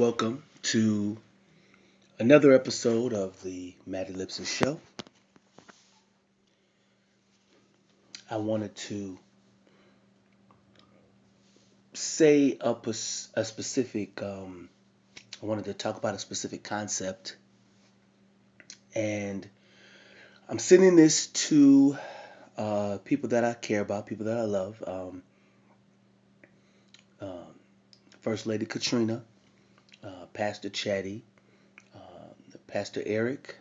welcome to another episode of the Ellipsis show. I wanted to say a specific, I wanted to talk about a specific concept, and I'm sending this to people that I care about, people that I love. Um, First Lady Catrena, Pastor Chattie, Pastor Eric,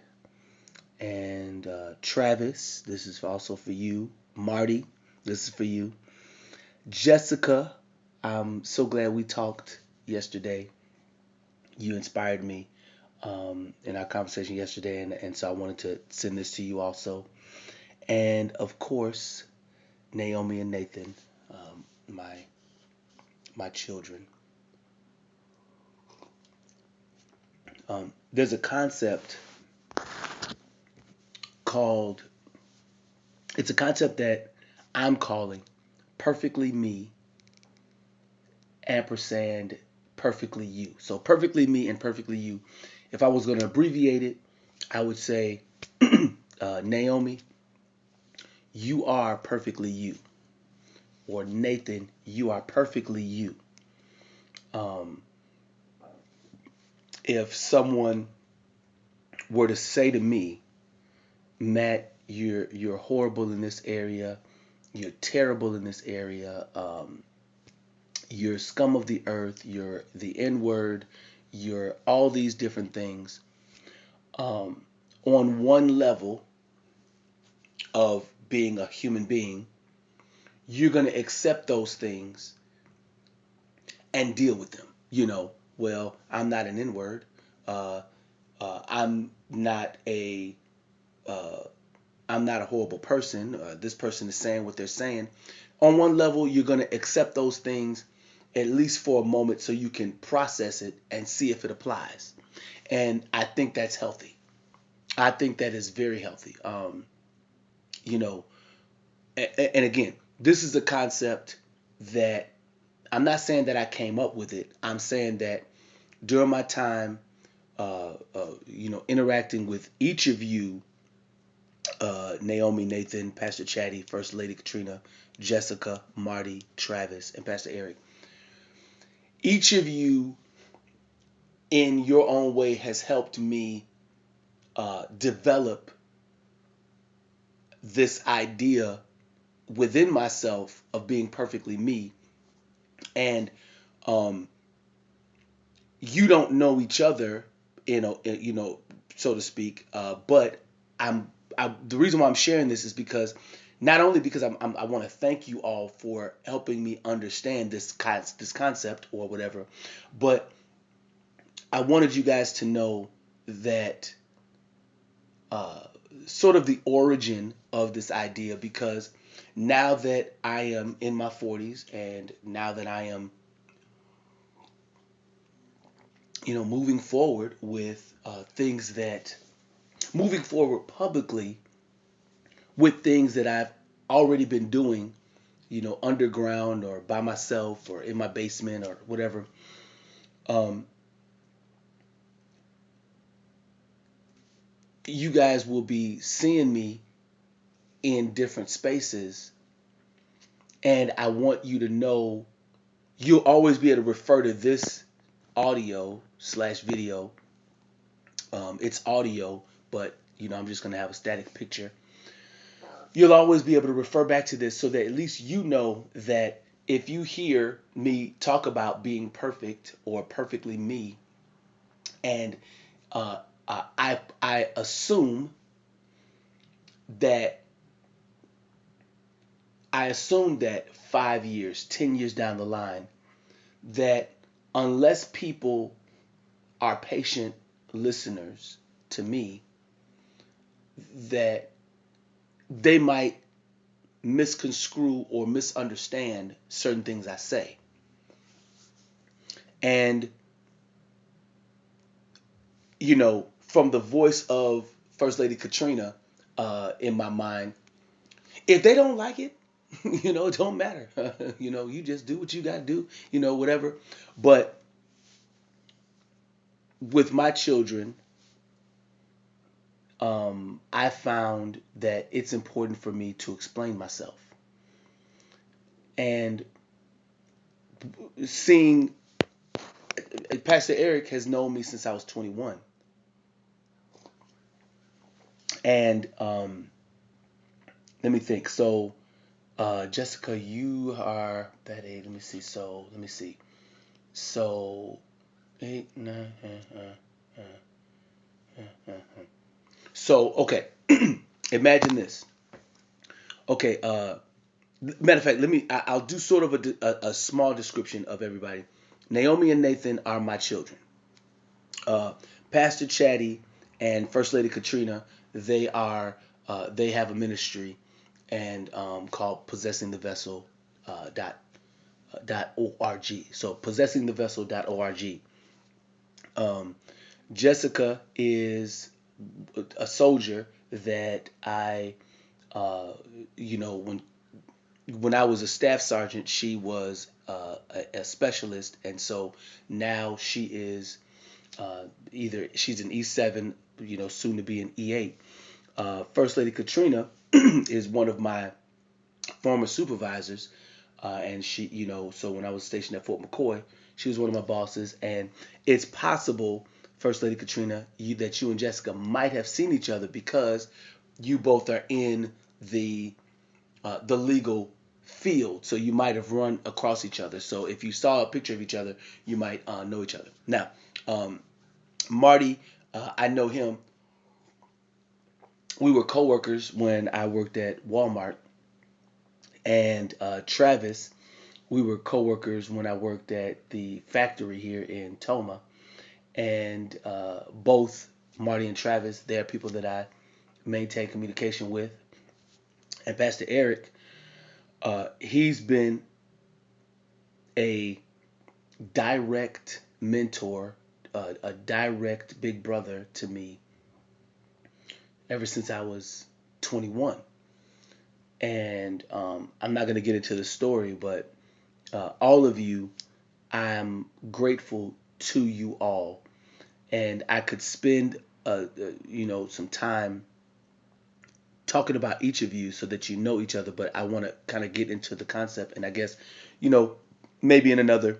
and Travis. This is also for you. Marty, this is for you. Jessica, I'm so glad we talked yesterday. You inspired me in our conversation yesterday, and so I wanted to send this to you also. And of course, Naomi and Nathan, my children. There's a concept called, it's a concept that I'm calling perfectly me ampersand perfectly you. So perfectly me and perfectly you. If I was going to abbreviate it, I would say Naomi, you are perfectly you. Or Nathan, you are perfectly you. Um, if someone were to say to me, Matt, you're horrible in this area, you're terrible in this area, you're scum of the earth, you're the N word, you're all these different things. Um, on one level of being a human being, you're going to accept those things and deal with them. Well, I'm not an N word. Uh, I'm not a uh, I'm not a horrible person. This person is saying what they're saying. On one level, you're going to accept those things at least for a moment so you can process it and see if it applies. And I think that's healthy. I think that is very healthy. You know, and again, this is a concept that I'm not saying that I came up with it. I'm saying that during my time, interacting with each of you, Naomi, Nathan, Pastor Chattie, First Lady Catrena, Jessica, Marty, Travis, and Pastor Eric, each of you in your own way has helped me develop this idea within myself of being perfectly me. And um, you don't know each other, so to speak. But the reason why I'm sharing this is because not only because I want to thank you all for helping me understand this concept or whatever, but I wanted you guys to know that uh, sort of the origin of this idea, because now that I am in my 40s and now that I am moving forward with moving forward publicly with things that I've already been doing, underground or by myself or in my basement or whatever. Um, you guys will be seeing me in different spaces, and I want you to know you'll always be able to refer to this audio slash video. It's audio, but I'm just gonna have a static picture. You'll always be able to refer back to this so that at least you know that if you hear me talk about being perfect or perfectly me, and I assume that 5 years, 10 years down the line, that unless people are patient listeners to me, that they might misconstrue or misunderstand certain things I say. And, from the voice of First Lady Catrena in my mind, if they don't like it, it don't matter. You just do what you got to do, whatever. But with my children, I found that it's important for me to explain myself. And seeing Pastor Eric has known me since I was 21. And let me think. So, Jessica, you are that age. Let me see. So, let me see. So, eight, nine, so, okay. Imagine this. Okay. Matter of fact, I'll do sort of a small description of everybody. Naomi and Nathan are my children. Uh, Pastor Chattie and First Lady Catrena, they have a ministry and called Possessing the Vessel .org. So possessingthevessel.org. Um, Jessica is a soldier that I, uh, when I was a staff sergeant, she was a specialist, and so now she is either she's an E7, soon to be an E8. First Lady Catrena is one of my former supervisors, and she, so when I was stationed at Fort McCoy, she was one of my bosses, and it's possible, First Lady Catrena, that you and Jessica might have seen each other because you both are in the legal field, so you might have run across each other. So if you saw a picture of each other, you might know each other. Now, um, Marty, I know him. We were coworkers when I worked at Walmart, and Travis, we were coworkers when I worked at the factory here in Toma. And both Marty and Travis, they're people that I maintain communication with. And Pastor Eric, he's been a direct mentor, a direct big brother to me ever since I was 21. And I'm not going to get into the story, but all of you, I'm grateful to you all. And I could spend, some time talking about each of you so that you know each other, but I want to kind of get into the concept. And I guess, you know, maybe in uh,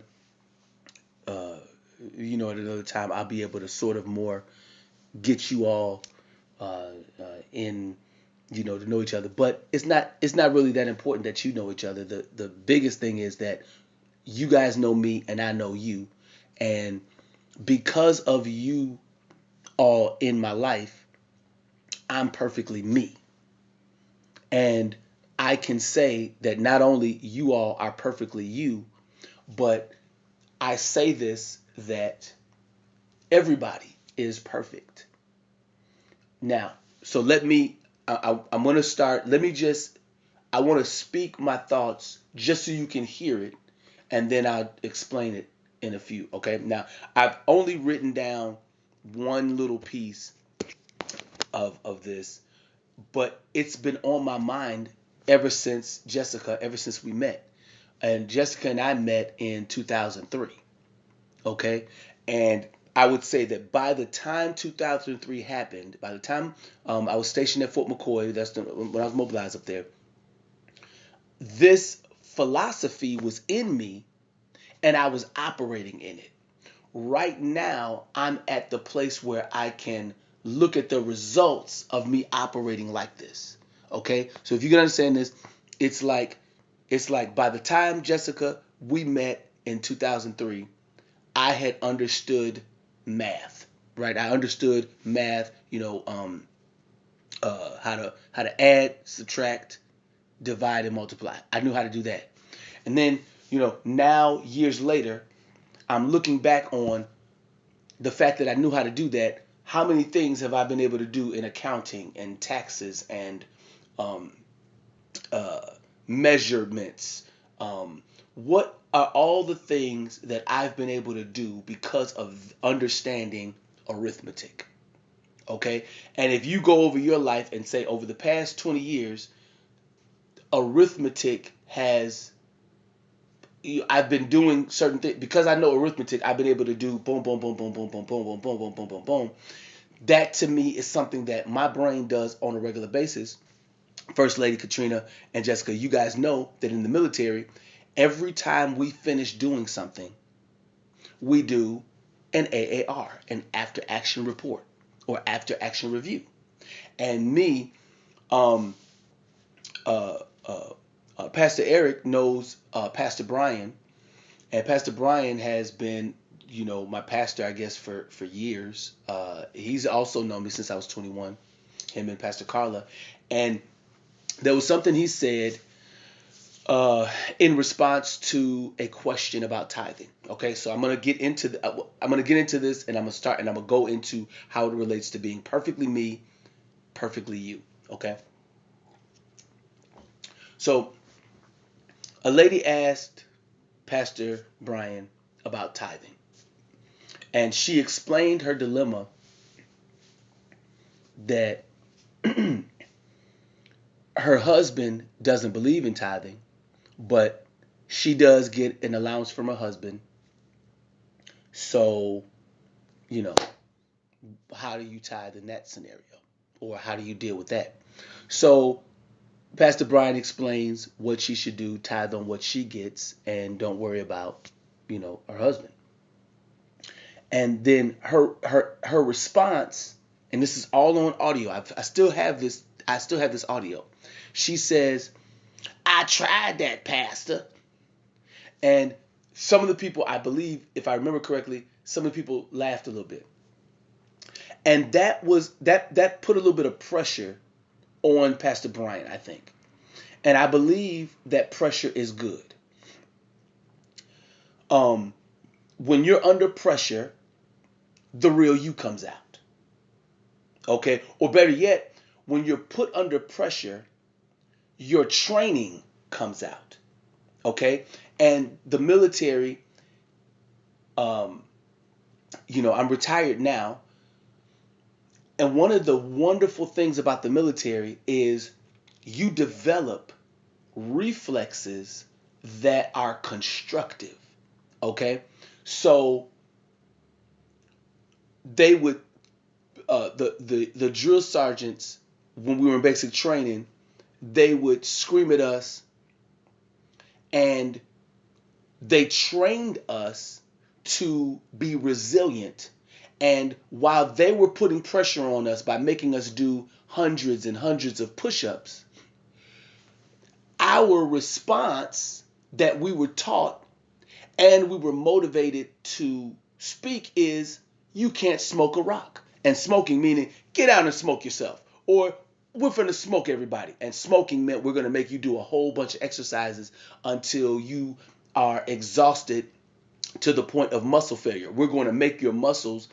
at another time, I'll be able to sort of more get you all in to know each other. But it's not really that important that you know each other. The biggest thing is that you guys know me and I know you, and because of you all in my life, I'm perfectly me. And I can say that not only you all are perfectly you, but I say this, that everybody is perfect. Now, so I'm going to start. I want to speak my thoughts just so you can hear it, and then I'll explain it in a few. Okay. Now, I've only written down one little piece of this, but it's been on my mind ever since we met. And Jessica and I met in 2003. Okay. And I would say that by the time 2003 happened, by the time I was stationed at Fort McCoy, when I was mobilized up there, this philosophy was in me and I was operating in it. Right now, I'm at the place where I can look at the results of me operating like this. Okay? So if you can understand this, it's like by the time, Jessica, we met in 2003, I had understood math, right? I understood math, how to add, subtract, divide, and multiply. I knew how to do that. And then, now years later, I'm looking back on the fact that I knew how to do that. How many things have I been able to do in accounting and taxes and um, uh, measurements? What are all the things that I've been able to do because of understanding arithmetic? Okay. And if you go over your life and say over the past 20 years, arithmetic has I've been doing certain things because I know arithmetic. I've been able to do boom, boom, boom, boom, boom, boom, boom, boom, boom, boom, boom, boom, boom. That to me is something that my brain does on a regular basis. First Lady Catrena and Jessica, you guys know that in the military, every time we finish doing something, we do an AAR, an after action report or after action review. And me, um, uh, uh, Pastor Eric knows Pastor Brian, and Pastor Brian has been, my pastor, I guess, for years. He's also known me since I was 21. Him and Pastor Carla, and there was something he said in response to a question about tithing. Okay, so I'm gonna get into this, and I'm gonna go into how it relates to being perfectly me, perfectly you. Okay, so a lady asked Pastor Brian about tithing, and she explained her dilemma that her husband doesn't believe in tithing, but she does get an allowance from her husband. So, you know, how do you tithe in that scenario? Or how do you deal with that? So, Pastor Brian explains what she should do, tithe on what she gets, and don't worry about, her husband. And then her response, and this is all on audio. I still have this. I still have this audio. She says, "I tried that, Pastor." And some of the people, I believe, if I remember correctly, some of the people laughed a little bit. And that put a little bit of pressure on Pastor Brian, I think. And I believe that pressure is good. Um, when you're under pressure, the real you comes out. Okay? Or better yet, when you're put under pressure, your training comes out. Okay? And the military, um, I'm retired now. And one of the wonderful things about the military is you develop reflexes that are constructive. Okay? So they would the drill sergeants, when we were in basic training, they would scream at us, and they trained us to be resilient. And while they were putting pressure on us by making us do hundreds and hundreds of push-ups, our response that we were taught and we were motivated to speak is, you can't smoke a rock. And smoking meaning get out and smoke yourself, or we're going to smoke everybody. And smoking meant we're going to make you do a whole bunch of exercises until you are exhausted to the point of muscle failure. We're going to make your muscles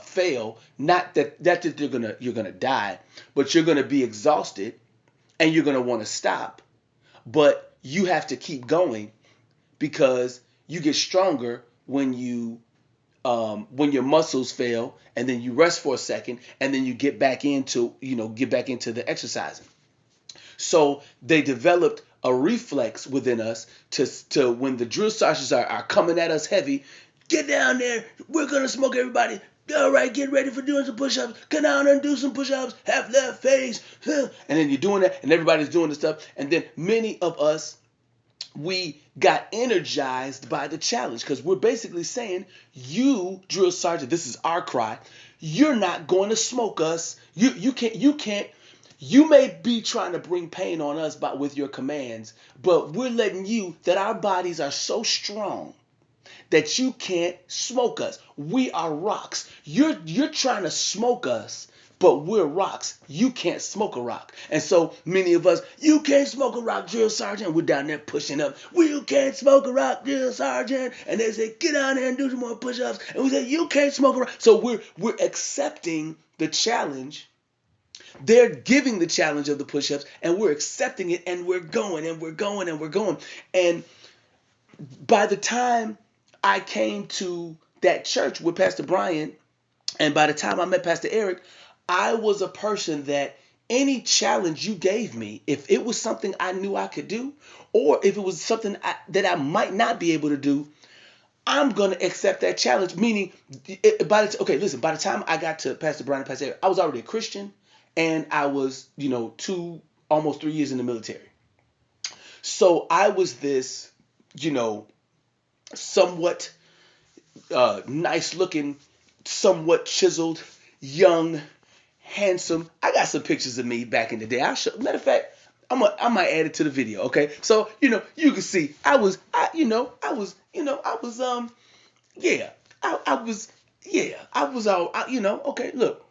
fail. Not that you're gonna die, but you're going to be exhausted and you're going to want to stop. But you have to keep going because you get stronger when your muscles fail, and then you rest for a second, and then you get back into the exercising. So they developed a reflex within us to when the drill sergeants are coming at us heavy, get down there, we're gonna smoke everybody. All right, get ready for doing some push-ups. Come down and do some push-ups. Half left face. And then you're doing that, and everybody's doing the stuff. And then many of us, we got energized by the challenge, because we're basically saying, you drill sergeant, this is our cry, you're not going to smoke us. You can't. You may be trying to bring pain on us with your commands, but we're letting you that our bodies are so strong that you can't smoke us. We are rocks. You're trying to smoke us, but we're rocks. You can't smoke a rock. And so many of us, you can't smoke a rock, drill sergeant. We're down there pushing up. You can't smoke a rock, drill sergeant. And they say, get down there and do some more push-ups. And we say, you can't smoke a rock. So we're accepting the challenge. They're giving the challenge of the push-ups, and we're accepting it, and we're going, and we're going, and we're going. And by the time I came to that church with Pastor Brian, and by the time I met Pastor Eric, I was a person that any challenge you gave me, if it was something I knew I could do, or if it was something that I might not be able to do, I'm gonna accept that challenge. Meaning, okay, listen. By the time I got to Pastor Brian and Pastor Eric, I was already a Christian, and I was, almost 3 years in the military. So I was this, you know, somewhat nice looking, somewhat chiseled, young, handsome. I got some pictures of me back in the day. I'll show. Matter of fact, I might add it to the video. Okay, so you can see I was yeah, I was yeah, I was all okay. Look,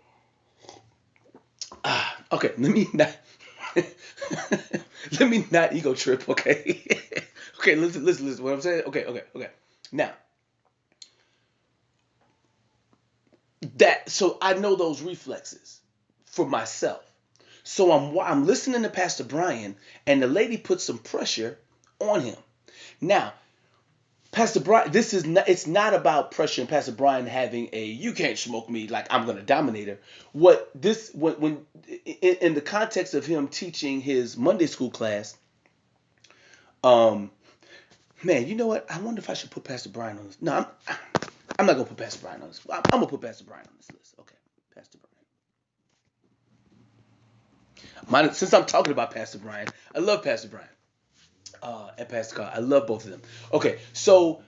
okay, let me not let me not ego trip. Okay, okay, listen. What I'm saying. Okay. Now so I know those reflexes for myself. So I'm listening to Pastor Brian, and the lady put some pressure on him. Now, Pastor Brian, this is not, it's not about pressure and Pastor Brian having a you can't smoke me like I'm gonna dominate her. What this when in the context of him teaching his Monday school class, um, man, you know what? I wonder if I should put Pastor Brian on this. No, I'm not gonna put Pastor Brian on this. I'm gonna put Pastor Brian on this list. Okay, Pastor Brian. Since I'm talking about Pastor Brian, I love Pastor Brian and Pastor Carl. I love both of them. Okay, so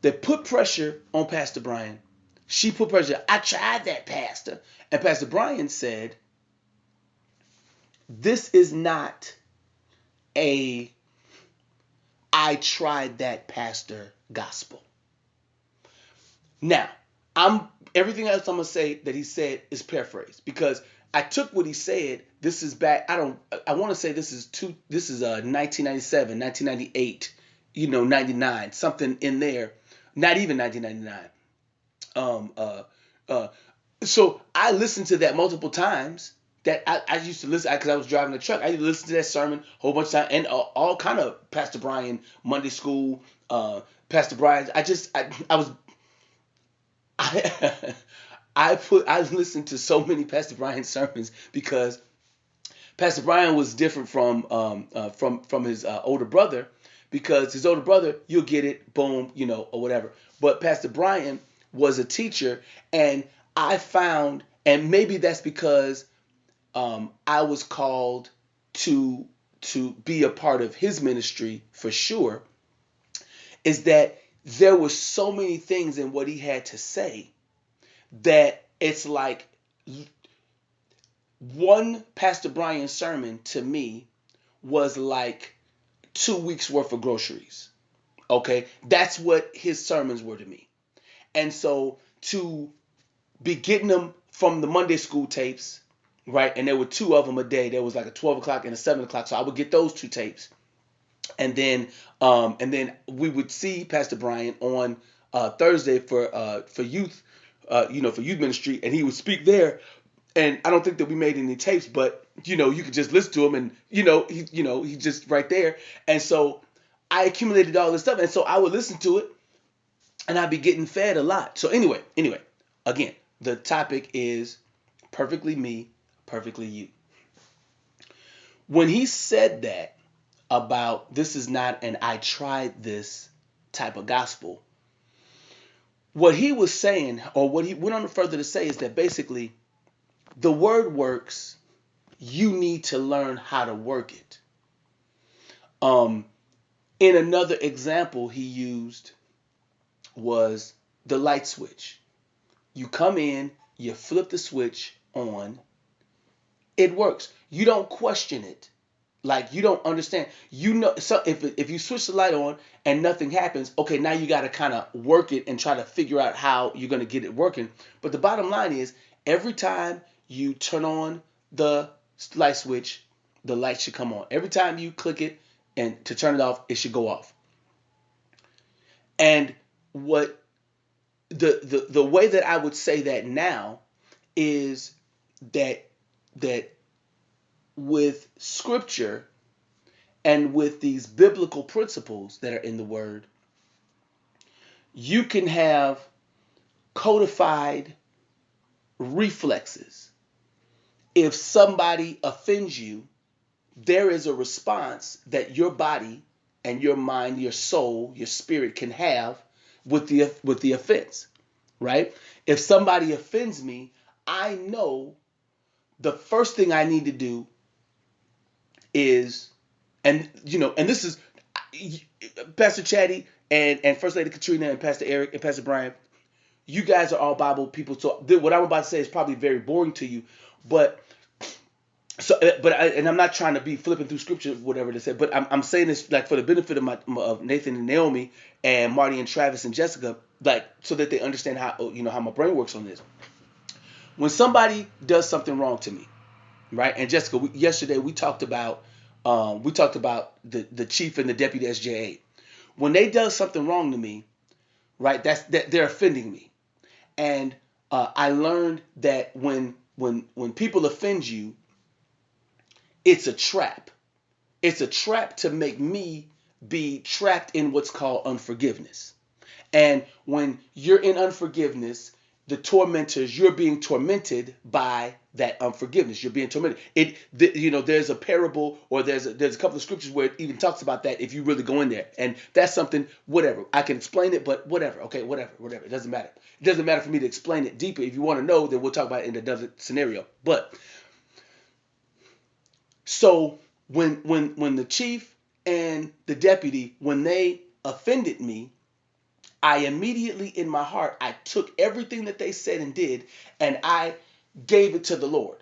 they put pressure on Pastor Brian. She put pressure. I tried that, Pastor. And Pastor Brian said, this is not a I tried that, Pastor gospel. Now, everything else I'm gonna say that he said is paraphrased because I took what he said. This is back. I want to say this is 1997, 1998, 99, something in there. Not even 1999. Um, uh, uh, so I listened to that multiple times. That I used to listen because I was driving the truck. I used to listen to that sermon a whole bunch of times, and all kind of Pastor Brian Monday school, Pastor Brian. I was I I listened to so many Pastor Brian sermons because Pastor Brian was different from his older brother, because his older brother, you'll get it, boom, or whatever. But Pastor Brian was a teacher, and I found, and maybe that's because I was called to be a part of his ministry for sure, is that there were so many things in what he had to say that it's like one Pastor Brian sermon to me was like 2 weeks worth of groceries. Okay, that's what his sermons were to me. And so to be getting them from the Monday school tapes, right? And there were two of them a day. There was like a 12 o'clock and a 7 o'clock. So I would get those two tapes. And then we would see Pastor Brian on Thursday for youth, for youth ministry, and he would speak there. And I don't think that we made any tapes, but you could just listen to him, and he's just right there. And so I accumulated all this stuff, and so I would listen to it, and I'd be getting fed a lot. So anyway, again, the topic is perfectly me, perfectly you. When he said that about this is not an I tried this type of gospel, what he was saying, or what he went on further to say, is that basically the word works. You need to learn how to work it. In another example he used was the light switch. You come in, you flip the switch on, it works. You don't question it. Like, you don't understand. So if you switch the light on and nothing happens, okay, now you got to kind of work it and try to figure out how you're going to get it working. But the bottom line is, every time you turn on the light switch, the light should come on. Every time you click it and to turn it off, it should go off. And what the way that I would say that now is that with scripture and with these biblical principles that are in the word, you can have codified reflexes if somebody offends you, there is a response that your body and your mind, your soul, your spirit can have with the offense, right? If somebody offends me, I know the first thing I need to do is, and this is Pastor Chattie and First Lady Catrena and Pastor Eric and Pastor Brian. You guys are all Bible people, so what I'm about to say is probably very boring to you, but and I'm not trying to be flipping through scripture, whatever they said, but I'm saying this like for the benefit of Nathan and Naomi and Marty and Travis and Jessica, like so that they understand how my brain works on this. When somebody does something wrong to me, right? And Jessica, yesterday we talked about the chief and the deputy SJA. When they does something wrong to me, right? That they're offending me, and I learned that when people offend you, it's a trap. It's a trap to make me be trapped in what's called unforgiveness. And when you're in unforgiveness, the tormentors, you're being tormented by that unforgiveness. You're being tormented. There's a parable, or there's a couple of scriptures where it even talks about that if you really go in there. And that's something, whatever. I can explain it, but whatever. Okay, whatever. It doesn't matter. It doesn't matter for me to explain it deeper. If you want to know, then we'll talk about it in another scenario. But so when the chief and the deputy, when they offended me, I immediately in my heart, I took everything that they said and did, and I gave it to the Lord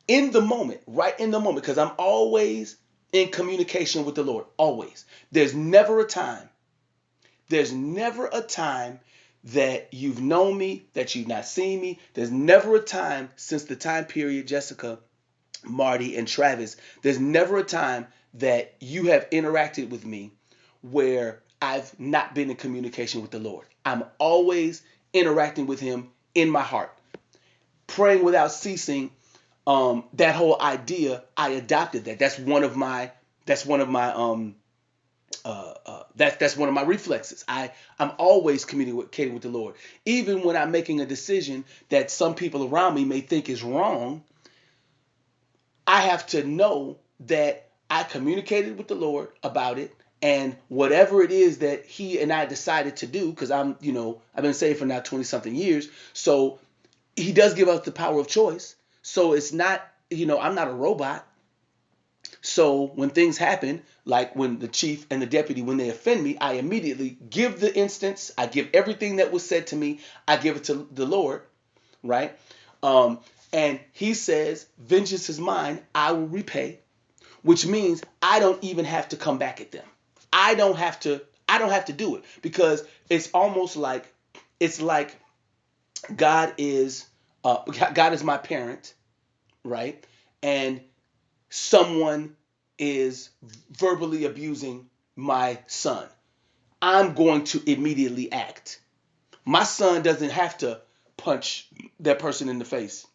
in the moment, right in the moment, because I'm always in communication with the Lord. Always. There's never a time that you've known me, that you've not seen me. There's never a time since the time period, Jessica, Marty, and Travis, there's never a time that you have interacted with me where I've not been in communication with the Lord. I'm always interacting with him in my heart. Praying without ceasing, that whole idea, I adopted that. That's one of my that's one of my reflexes. I'm always communicating with the Lord. Even when I'm making a decision that some people around me may think is wrong, I have to know that I communicated with the Lord about it, and whatever it is that he and I decided to do, because I've been saved for now 20 something years. So he does give us the power of choice. So it's not, I'm not a robot. So when things happen, like when the chief and the deputy, when they offend me, I immediately give the instance. I give everything that was said to me. I give it to the Lord, right? And he says, vengeance is mine, I will repay, which means I don't even have to come back at them. I don't have to do it, because it's almost like God is my parent, right? And someone is verbally abusing my son. I'm going to immediately act. My son doesn't have to punch that person in the face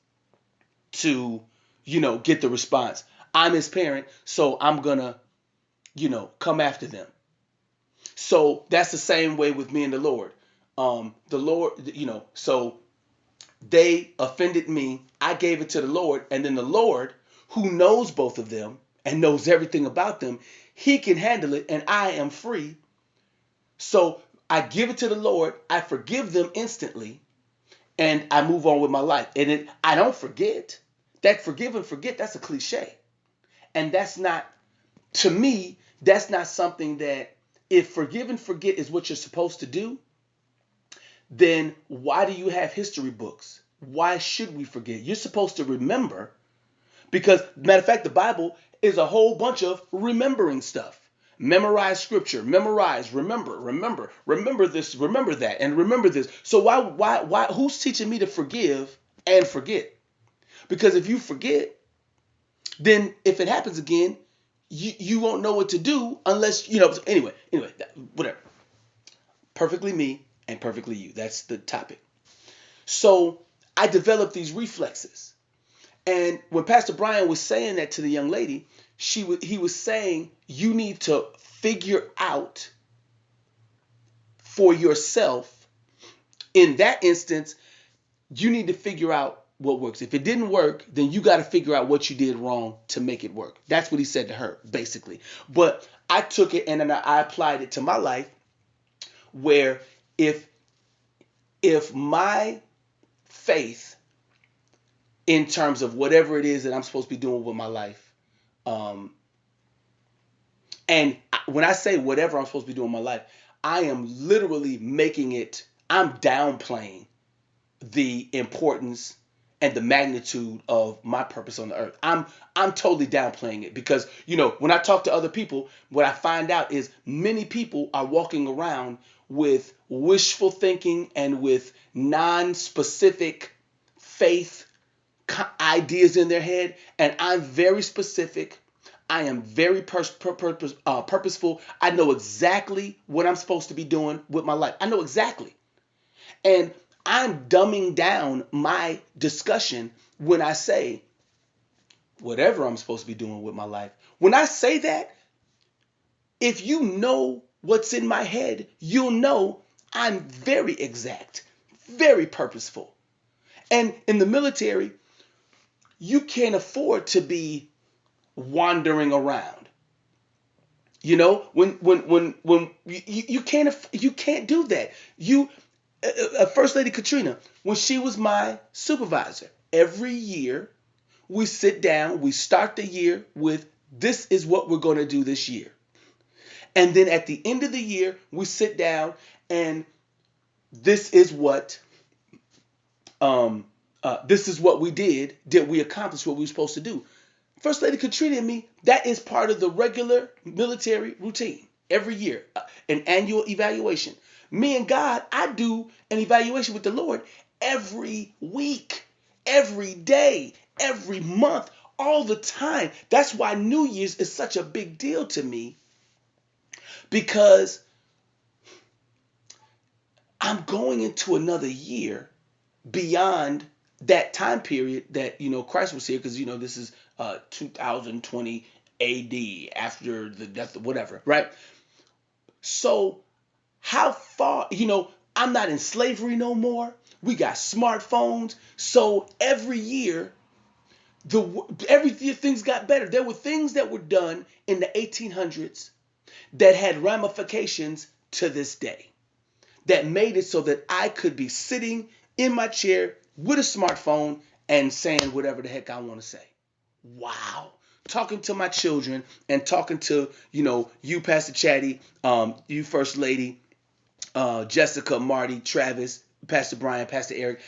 to, get the response. I'm his parent, so I'm gonna, come after them. So that's the same way with me and the Lord. The Lord, so they offended me. I gave it to the Lord, and then the Lord, who knows both of them and knows everything about them, he can handle it, and I am free. So I give it to the Lord. I forgive them instantly, and I move on with my life. And I don't forget. That forgive and forget, that's a cliche. And that's not, to me, that's not something that, if forgive and forget is what you're supposed to do, then why do you have history books? Why should we forget? You're supposed to remember, because, matter of fact, the Bible is a whole bunch of remembering stuff. Memorize scripture, memorize, remember this, remember that, and remember this. So why, who's teaching me to forgive and forget? Because if you forget, then if it happens again, you won't know what to do unless, anyway, whatever. Perfectly me and perfectly you. That's the topic. So I developed these reflexes. And when Pastor Brian was saying that to the young lady, he was saying, you need to figure out for yourself, in that instance, you need to figure out what works. If it didn't work, then you got to figure out what you did wrong to make it work. That's what he said to her, basically. But I took it and then I applied it to my life, where if my faith in terms of whatever it is that I'm supposed to be doing with my life, um, and when I say whatever I'm supposed to be doing in my life, I am literally making it, I'm downplaying the importance and the magnitude of my purpose on the earth. I'm totally downplaying it because, when I talk to other people, what I find out is many people are walking around with wishful thinking and with non-specific faith ideas in their head, and I'm very specific. I am very purposeful. I know exactly what I'm supposed to be doing with my life. I know exactly. And I'm dumbing down my discussion when I say whatever I'm supposed to be doing with my life. When I say that, if you know what's in my head, you'll know I'm very exact, very purposeful. And in the military, you can't afford to be wandering around. When you can't do that. First Lady Catrena, when she was my supervisor, every year we sit down, we start the year with, this is what we're going to do this year. And then at the end of the year, we sit down and this is what we did. Did we accomplish what we were supposed to do? First Lady Catrena and me, that is part of the regular military routine. Every year, an annual evaluation. Me and God, I do an evaluation with the Lord every week, every day, every month, all the time. That's why New Year's is such a big deal to me, because I'm going into another year beyond that time period that Christ was here, because this is 2020 AD, after the death of whatever, right? So how far, I'm not in slavery no more. We got smartphones. So every year things got better. There were things that were done in the 1800s that had ramifications to this day, that made it so that I could be sitting in my chair with a smartphone and saying whatever the heck I want to say. Wow. Talking to my children and talking to, you, Pastor Chattie, you, First Lady, Jessica, Marty, Travis, Pastor Brian, Pastor Eric.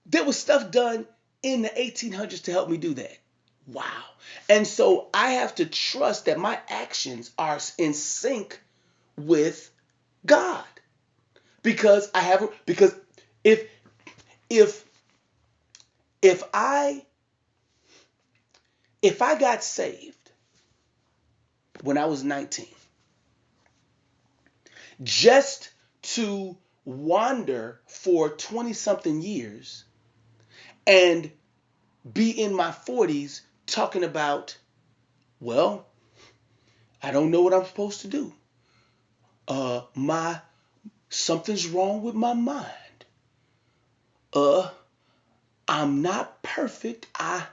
There was stuff done in the 1800s to help me do that. Wow. And so I have to trust that my actions are in sync with God, because if if if I got saved when I was 19, just to wander for 20 something years and be in my 40s talking about, well, I don't know what I'm supposed to do. Something's wrong with my mind. I'm not perfect. I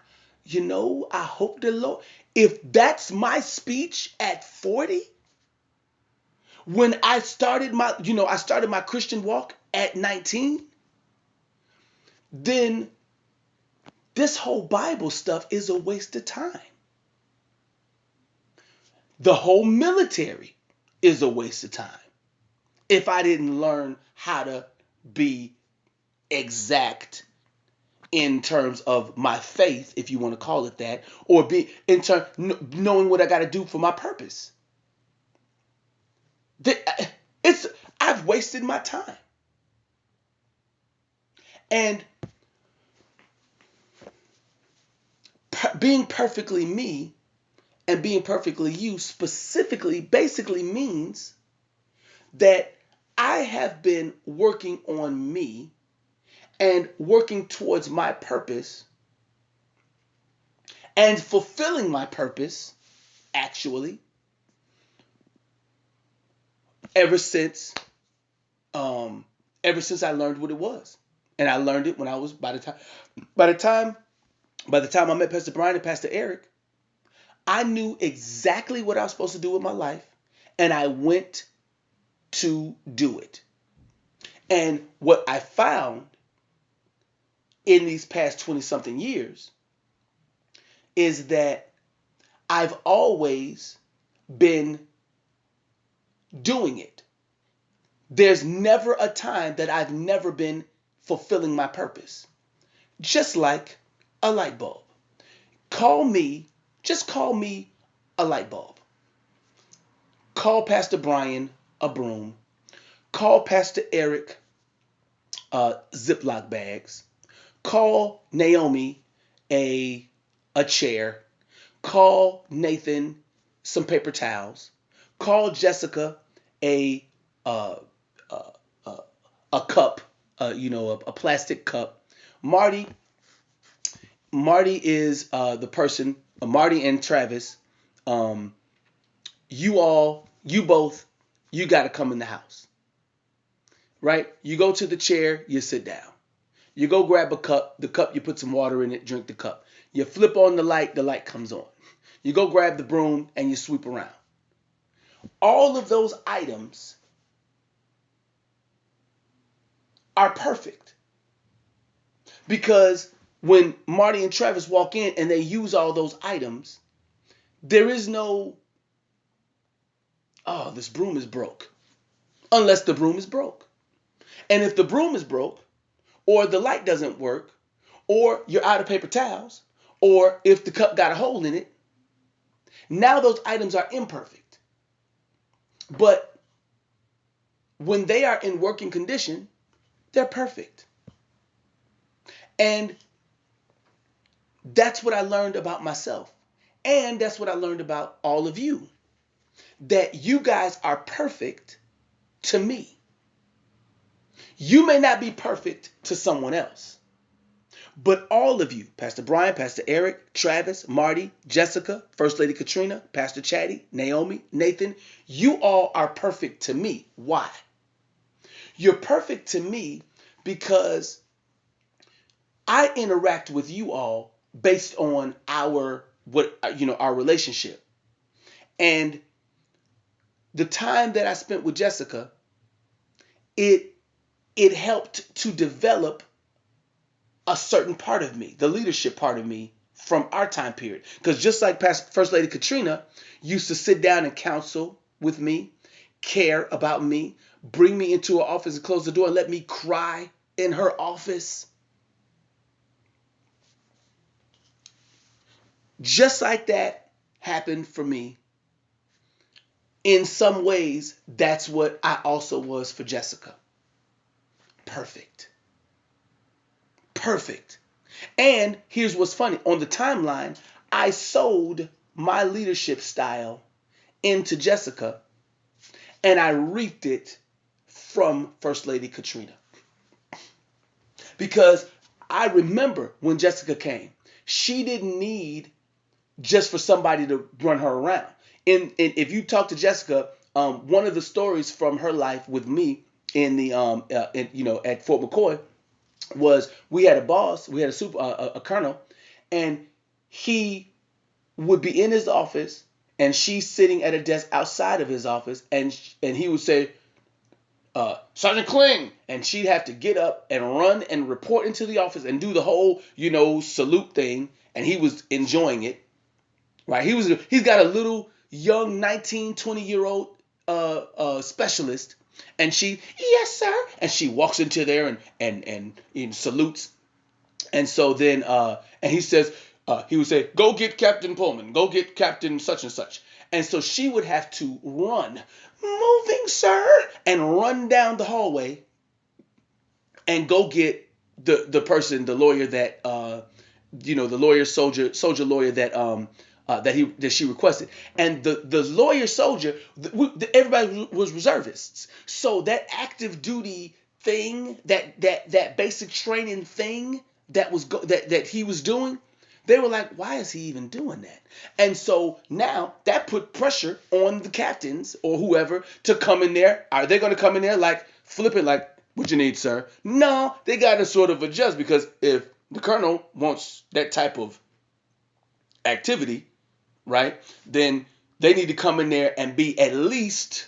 hope the Lord. If that's my speech at 40, when I started my Christian walk at 19, then this whole Bible stuff is a waste of time. The whole military is a waste of time if I didn't learn how to be exact in terms of my faith, if you want to call it that, or be in terms knowing what I got to do for my purpose. I've wasted my time. And being perfectly me and being perfectly you basically means that I have been working on me and working towards my purpose and fulfilling my purpose, actually, ever since I learned what it was. And I learned it when I was by the time by the time I met Pastor Brian and Pastor Eric, I knew exactly what I was supposed to do with my life, and I went to do it. And what I found in these past 20 something years is that I've always been doing it. There's never a time that I've never been fulfilling my purpose. Just like a light bulb. Just call me a light bulb. Call Pastor Brian a broom. Call Pastor Eric Ziploc bags. Call Naomi a chair. Call Nathan some paper towels. Call Jessica a uh, uh, uh, a cup, a plastic cup. Marty Marty is the person. Marty and Travis. Um, you both, you got to come in the house, right? You go to the chair, you sit down. You go grab a cup, the cup, you put some water in it, drink the cup. You flip on the light comes on. You go grab the broom and you sweep around. All of those items are perfect because when Marty and Travis walk in and they use all those items, there is no, oh, this broom is broke, unless the broom is broke. And if the broom is broke, or the light doesn't work, or you're out of paper towels, or if the cup got a hole in it, now those items are imperfect. But when they are in working condition, they're perfect. And that's what I learned about myself. And that's what I learned about all of you. That you guys are perfect to me. You may not be perfect to someone else. But all of you, Pastor Brian, Pastor Eric, Travis, Marty, Jessica, First Lady Catrena, Pastor Chattie, Naomi, Nathan, you all are perfect to me. Why? You're perfect to me because I interact with you all based on our relationship. And the time that I spent with Jessica, it helped to develop a certain part of me, the leadership part of me from our time period. Because just like First Lady Catrena used to sit down and counsel with me, care about me, bring me into her office and close the door and let me cry in her office. Just like that happened for me. In some ways, that's what I also was for Jessica. Perfect. Perfect. And here's what's funny. On the timeline, I sold my leadership style into Jessica, and I reaped it from First Lady Catrena. Because I remember when Jessica came, she didn't need just for somebody to run her around. And if you talk to Jessica, one of the stories from her life with me in the at Fort McCoy was we had a boss, we had a colonel, and he would be in his office, and she's sitting at a desk outside of his office, and he would say, Sergeant Kling, and she'd have to get up and run and report into the office and do the whole salute thing, and he was enjoying it, right? He's got a little young 19, 20-year-old specialist. And she, yes, sir. And she walks into there and salutes. And so then, and he would say, go get Captain Pullman, go get Captain such and such. And so she would have to run, moving, sir, and run down the hallway and go get the person, the lawyer that, the lawyer soldier lawyer that she requested. And the lawyer soldier, everybody was reservists. So that active duty thing, that basic training thing that he was doing, they were like, why is he even doing that? And so now that put pressure on the captains or whoever to come in there. Are they going to come in there like flipping, like, What you need, sir? No, they got to sort of adjust, because if the colonel wants that type of activity, right, then they need to come in there and be at least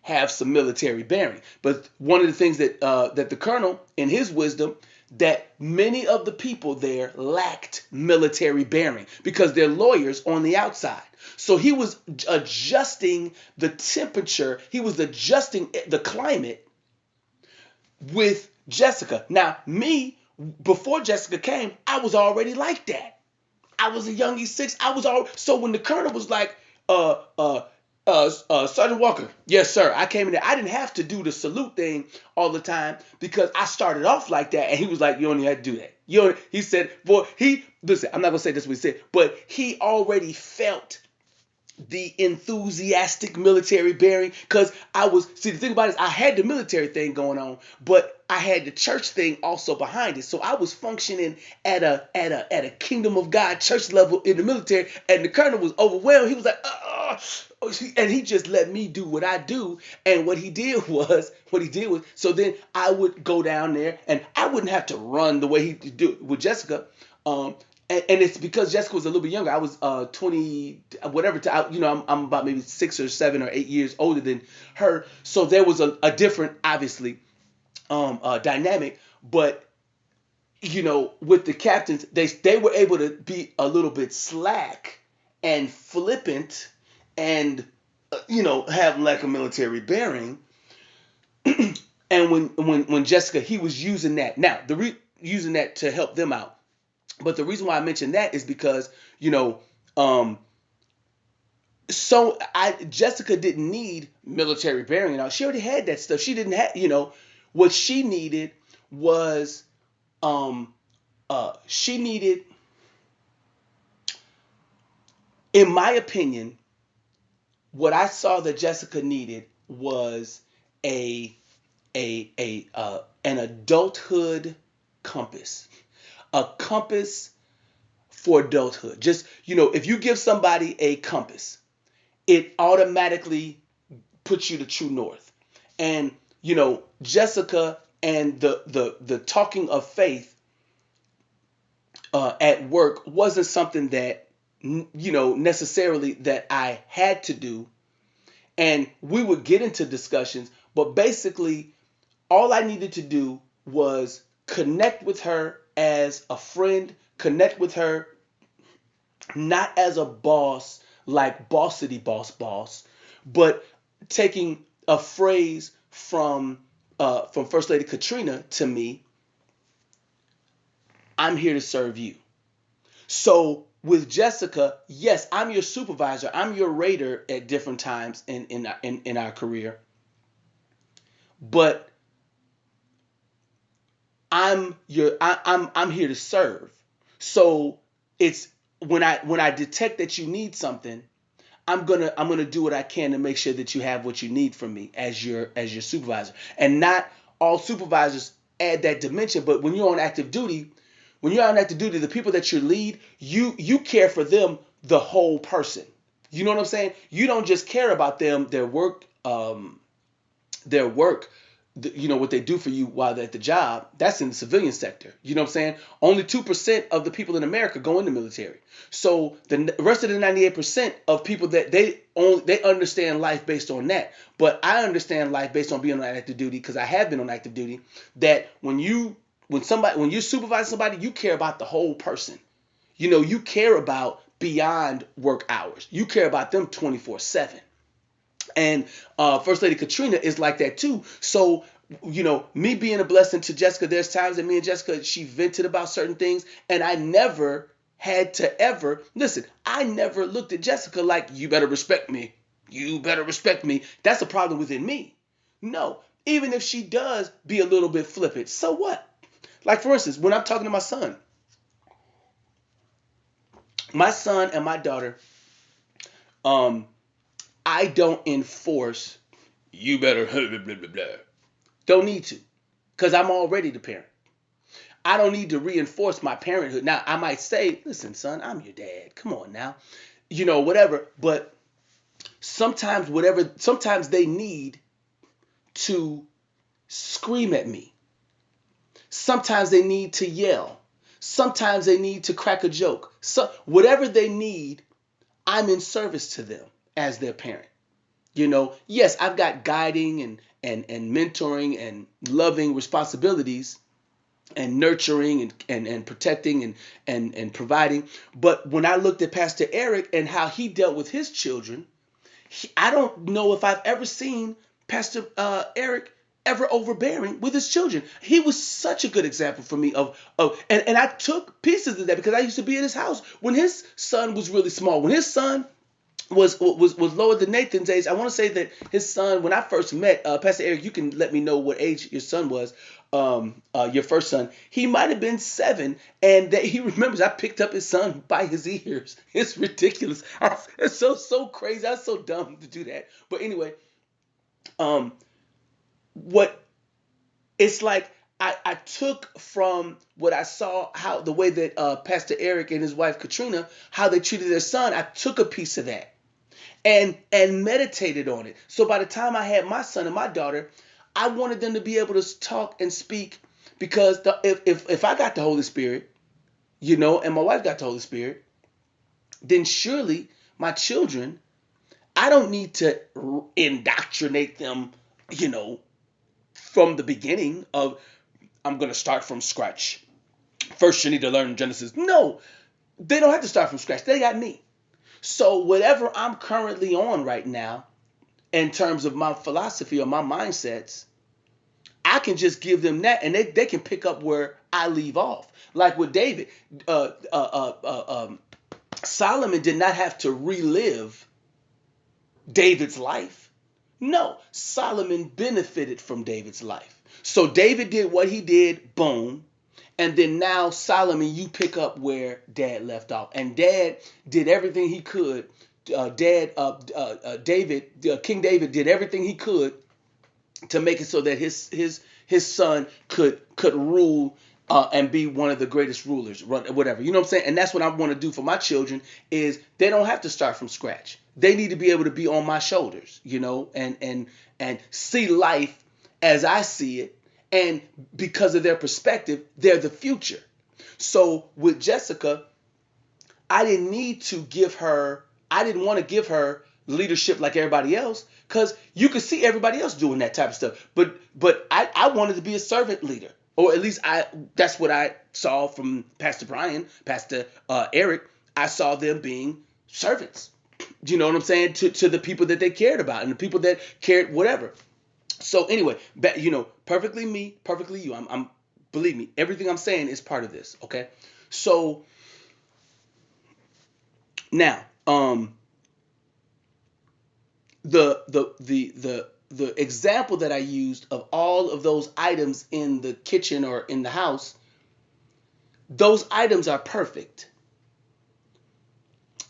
have some military bearing. But one of the things that the colonel, in his wisdom, that many of the people there lacked military bearing because they're lawyers on the outside. So he was adjusting the temperature, he was adjusting the climate with Jessica. Now, me, before Jessica came, I was already like that. I was a young E6. I was all so when the colonel was like, uh, uh, Sergeant Walker, yes, sir. I came in there. I didn't have to do the salute thing all the time because I started off like that, and he was like, "You only had to do that." He said, "Boy, listen. I'm not gonna say this what he said, but he already felt the enthusiastic military bearing, because the thing about it is I had the military thing going on, but I had the church thing also behind it. So I was functioning at a kingdom of God church level in the military, and the colonel was overwhelmed. He was like, and he just let me do what I do. And what he did was, so then I would go down there, and I wouldn't have to run the way he do with Jessica. And it's because Jessica was a little bit younger. I was 20, whatever. I'm about maybe 6 or 7 or 8 years older than her. So there was a different, obviously, dynamic. But with the captains, they were able to be a little bit slack and flippant, and have lack of military bearing. And when Jessica, he was using that. Now using that to help them out. But the reason why I mentioned that is because, um, Jessica didn't need military bearing. She already had that stuff. She didn't have, what she needed was, she needed, in my opinion, what I saw that Jessica needed was a an adulthood compass, a compass for adulthood. Just, if you give somebody a compass, it automatically puts you to true north. And, Jessica and the talking of faith at work wasn't something that, necessarily that I had to do. And we would get into discussions, but basically all I needed to do was connect with her as a friend, connect with her not as a boss, like bossity boss, but taking a phrase from First Lady Catrena to me, I'm here to serve you. So with Jessica, yes, I'm your supervisor, I'm your raider at different times in our career, but I'm here to serve. So it's when I detect that you need something, I'm gonna do what I can to make sure that you have what you need from me as your supervisor. And not all supervisors add that dimension, but when you're on active duty, the people that you lead, you care for them, the whole person. You know what I'm saying? You don't just care about them, their work, what they do for you while they're at the job. That's in the civilian sector. You know what I'm saying? Only 2% of the people in America go in the military. So the rest of the 98% of people, that they understand life based on that. But I understand life based on being on active duty, because I have been on active duty. That when you supervise somebody, you care about the whole person. You care about beyond work hours. You care about them 24/7. And First Lady Catrena is like that too. So, me being a blessing to Jessica, there's times that me and Jessica, she vented about certain things, and I never had to ever listen. I never looked at Jessica like, you better respect me. You better respect me. That's a problem within me. No, even if she does be a little bit flippant, so what? Like, for instance, when I'm talking to my son and my daughter, um, I don't enforce, you better blah, blah, blah, blah. Don't need to, because I'm already the parent. I don't need to reinforce my parenthood. Now, I might say, listen, son, I'm your dad. Come on now. Whatever. But sometimes they need to scream at me. Sometimes they need to yell. Sometimes they need to crack a joke. So whatever they need, I'm in service to them as their parent. Yes, I've got guiding and mentoring and loving responsibilities and nurturing and protecting and providing. But when I looked at Pastor Eric and how he dealt with his children, I don't know if I've ever seen Pastor Eric ever overbearing with his children. He was such a good example for me and I took pieces of that because I used to be at his house when his son was really small. When his son was lower than Nathan's age. I want to say that his son, when I first met Pastor Eric, you can let me know what age your son was. Your first son, he might have been 7, and that he remembers I picked up his son by his ears. It's ridiculous. It's so crazy. I was so dumb to do that. But anyway, um, what it's like. I took from what I saw, how the way that Pastor Eric and his wife Catrena, how they treated their son. I took a piece of that and meditated on it. So by the time I had my son and my daughter, I wanted them to be able to talk and speak because if I got the Holy Spirit, and my wife got the Holy Spirit, then surely my children, I don't need to indoctrinate them, from the beginning of I'm going to start from scratch. First, you need to learn Genesis. No, they don't have to start from scratch. They got me. So whatever I'm currently on right now, in terms of my philosophy or my mindsets, I can just give them that and they can pick up where I leave off. Like with David, Solomon did not have to relive David's life. No, Solomon benefited from David's life. So David did what he did, boom. And then now Solomon, you pick up where Dad left off. And Dad did everything he could. King David did everything he could to make it so that his son could rule and be one of the greatest rulers, whatever. You know what I'm saying? And that's what I want to do for my children is they don't have to start from scratch. They need to be able to be on my shoulders, and see life as I see it. And because of their perspective, they're the future. So with Jessica, I didn't want to give her leadership like everybody else because you could see everybody else doing that type of stuff. But I wanted to be a servant leader, or at least that's what I saw from Pastor Brian, Pastor Eric. I saw them being servants. Do you know what I'm saying? To the people that they cared about and the people that cared whatever. So anyway, perfectly me, perfectly you. I'm believe me, everything I'm saying is part of this. Okay, so now, the example that I used of all of those items in the kitchen or in the house, those items are perfect,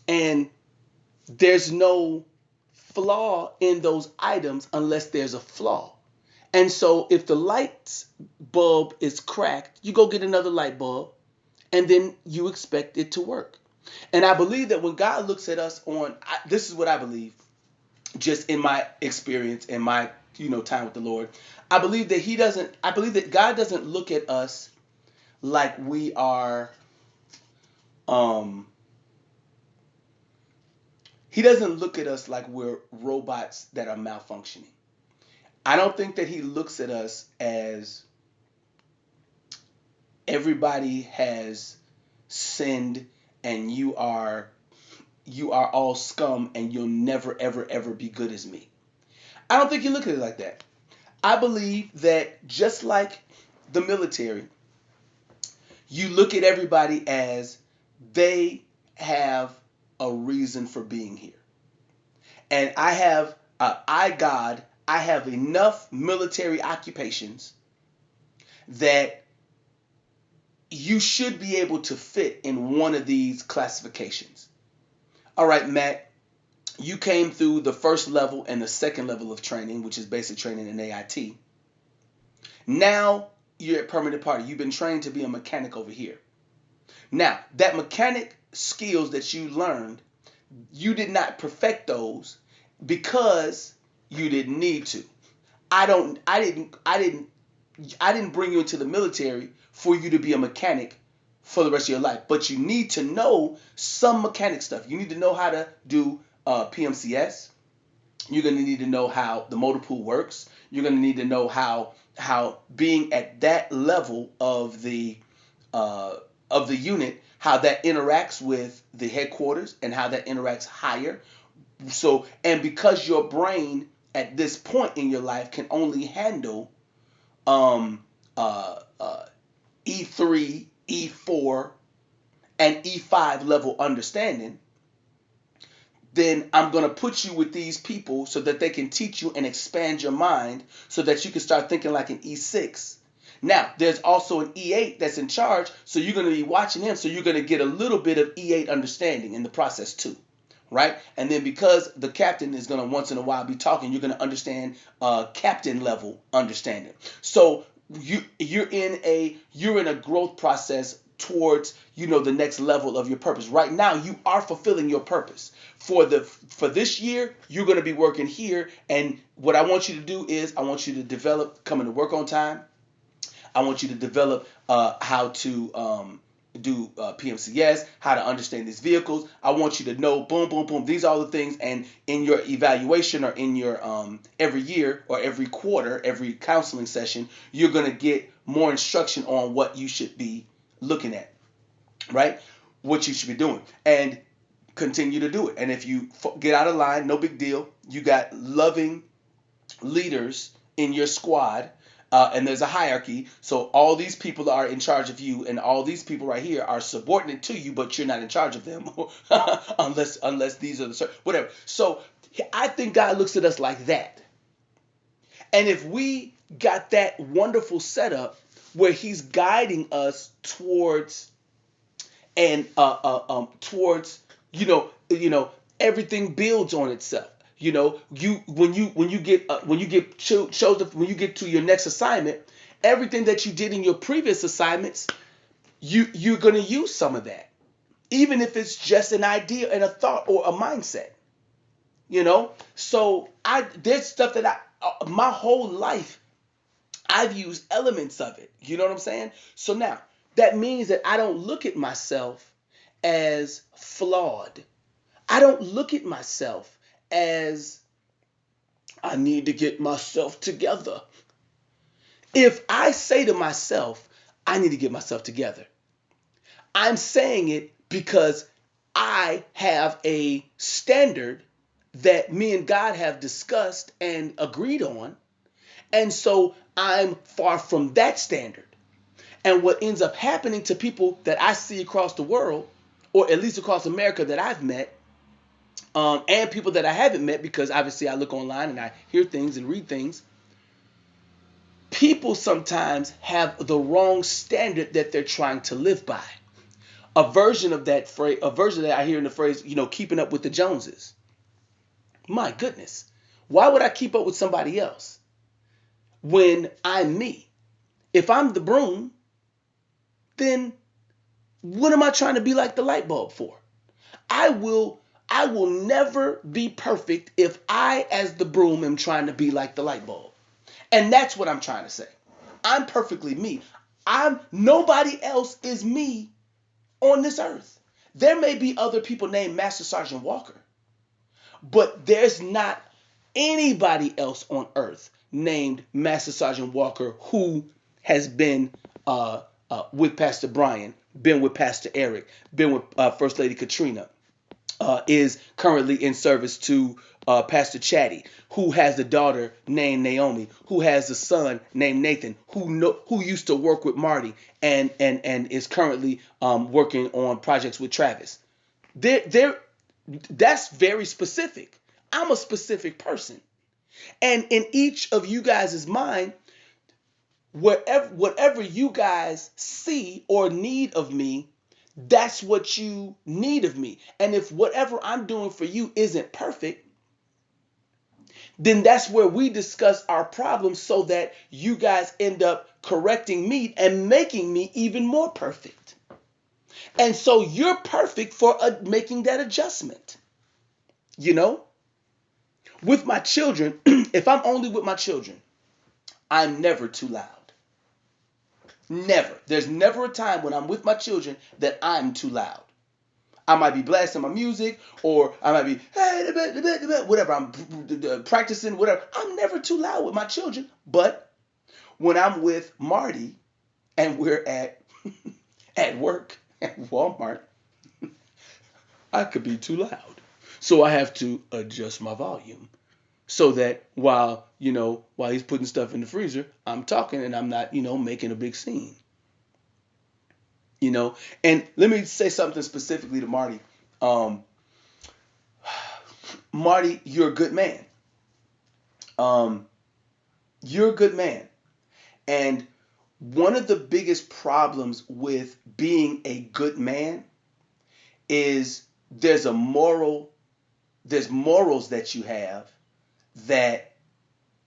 and there's no flaw in those items unless there's a flaw. And so if the light bulb is cracked, you go get another light bulb and then you expect it to work. And I believe that when God looks at us this is what I believe, just in my experience and my, time with the Lord. I believe that God doesn't look at us like we are, he doesn't look at us like we're robots that are malfunctioning. I don't think that he looks at us as everybody has sinned and you are all scum and you'll never ever ever be good as me. I don't think you look at it like that. I believe that just like the military, you look at everybody as they have a reason for being here. And I have I have enough military occupations that you should be able to fit in one of these classifications. All right, Matt, you came through the first level and the second level of training, which is basic training in AIT. Now you're at permanent party. You've been trained to be a mechanic over here. Now, that mechanic skills that you learned, you did not perfect those because you didn't need to. I didn't bring you into the military for you to be a mechanic for the rest of your life. But you need to know some mechanic stuff. You need to know how to do PMCS. You're going to need to know how the motor pool works. You're going to need to know how being at that level of the unit, how that interacts with the headquarters and how that interacts higher. So, and because your brain at this point in your life can only handle um, E3, E4, and E5 level understanding, then I'm going to put you with these people so that they can teach you and expand your mind so that you can start thinking like an E6. Now, there's also an E8 that's in charge, so you're going to be watching him, so you're going to get a little bit of E8 understanding in the process too. Right? And then because the captain is going to once in a while be talking, you're going to understand captain level understanding. So you're in a growth process towards the next level of your purpose. Right now you are fulfilling your purpose. For this year, you're going to be working here, and what I want you to do is I want you to develop coming to work on time. I want you to develop how to do PMCS, how to understand these vehicles. I want you to know, boom, boom, boom. These are all the things. And in your evaluation or in your every year or every quarter, every counseling session, you're going to get more instruction on what you should be looking at, right? What you should be doing. And continue to do it. And if you get out of line, no big deal. You got loving leaders in your squad, and there's a hierarchy. So all these people are in charge of you, and all these people right here are subordinate to you, but you're not in charge of them, unless these are the whatever. So I think God looks at us like that, and if we got that wonderful setup where He's guiding us towards and towards everything builds on itself. When you get to your next assignment, everything that you did in your previous assignments, you're gonna use some of that, even if it's just an idea and a thought or a mindset. So there's stuff that my whole life I've used elements of it. You know what I'm saying? So now that means that I don't look at myself as flawed. I don't look at myself as I need to get myself together. If I say to myself, I need to get myself together, I'm saying it because I have a standard that me and God have discussed and agreed on. And so I'm far from that standard. And what ends up happening to people that I see across the world, or at least across America that I've met, and people that I haven't met, because obviously I look online and I hear things and read things, people sometimes have the wrong standard that they're trying to live by. A version of that phrase, a version that I hear in the phrase, keeping up with the Joneses. My goodness. Why would I keep up with somebody else when I'm me? If I'm the broom, then what am I trying to be like the light bulb for? I will never be perfect if I, as the broom, am trying to be like the light bulb. And that's what I'm trying to say. I'm perfectly me. Nobody else is me on this earth. There may be other people named Master Sergeant Walker, but there's not anybody else on earth named Master Sergeant Walker who has been with Pastor Brian, been with Pastor Eric, been with First Lady Catrena, is currently in service to Pastor Chattie, who has a daughter named Naomi, who has a son named Nathan, who used to work with Marty and is currently working on projects with Travis. That's very specific. I'm a specific person. And in each of you guys' mind, whatever you guys see or need of me, that's what you need of me. And if whatever I'm doing for you isn't perfect, then that's where we discuss our problems so that you guys end up correcting me and making me even more perfect. And so you're perfect for making that adjustment. With my children, if I'm only with my children, I'm never too loud. Never. There's never a time when I'm with my children that I'm too loud. I might be blasting my music, or I might be, hey, whatever, I'm practicing, whatever. I'm never too loud with my children. But when I'm with Marty and we're at work at Walmart, I could be too loud. So I have to adjust my volume so that while he's putting stuff in the freezer, I'm talking and I'm not, making a big scene. And let me say something specifically to Marty. Um, Marty, you're a good man. Um, you're a good man. And one of the biggest problems with being a good man is there's morals that you have that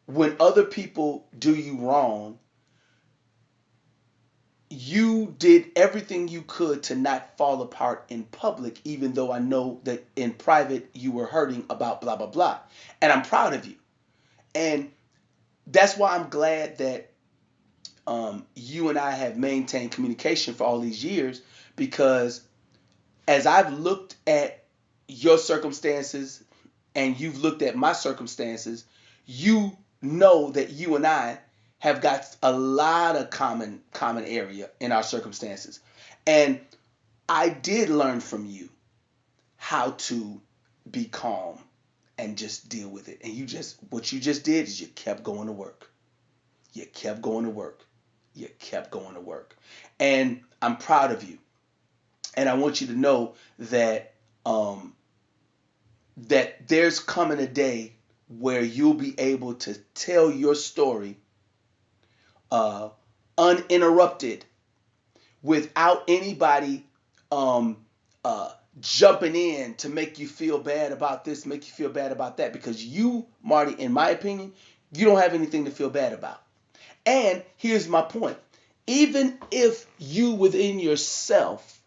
when other people do you wrong, you did everything you could to not fall apart in public, even though I know that in private you were hurting about blah, blah, blah. And I'm proud of you. And that's why I'm glad that you and I have maintained communication for all these years, because as I've looked at your circumstances and you've looked at my circumstances, you know that you and I have got a lot of common area in our circumstances. And I did learn from you how to be calm and just deal with it. And what you just did is you kept going to work. You kept going to work. You kept going to work. And I'm proud of you. And I want you to know that that there's coming a day where you'll be able to tell your story uninterrupted, without anybody um, jumping in to make you feel bad about this, make you feel bad about that. Because you, Marty, in my opinion, you don't have anything to feel bad about. And here's my point. Even if you within yourself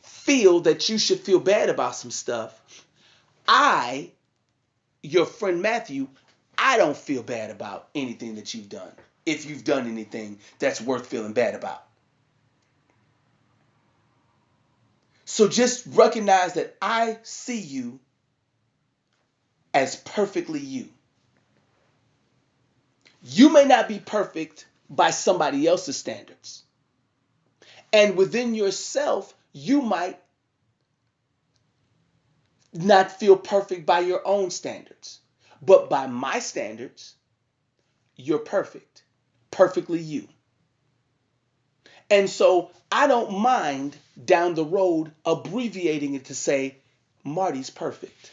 feel that you should feel bad about some stuff, your friend Matthew, I don't feel bad about anything that you've done, if you've done anything that's worth feeling bad about. So just recognize that I see you as perfectly you. You may not be perfect by somebody else's standards. And within yourself, you might not feel perfect by your own standards. But by my standards, you're perfect. Perfectly you. And so I don't mind down the road abbreviating it to say Marty's perfect.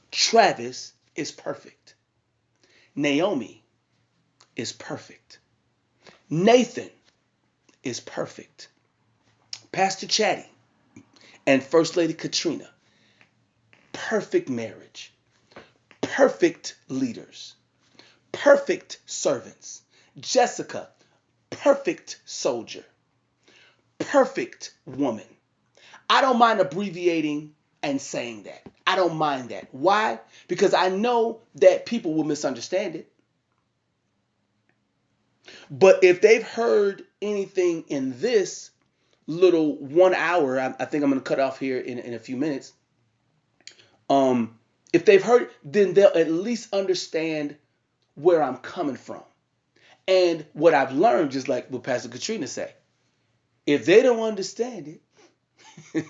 Travis is perfect. Naomi is perfect. Nathan is perfect. Pastor Chattie and First Lady Catrena, perfect marriage. Perfect leaders. Perfect servants. Jessica, perfect soldier. Perfect woman. I don't mind abbreviating and saying that. I don't mind that. Why? Because I know that people will misunderstand it. But if they've heard anything in this little 1 hour, I think I'm going to cut off here in a few minutes. If they've heard, then they'll at least understand where I'm coming from. And what I've learned, just like what Pastor Catrena say, if they don't understand it,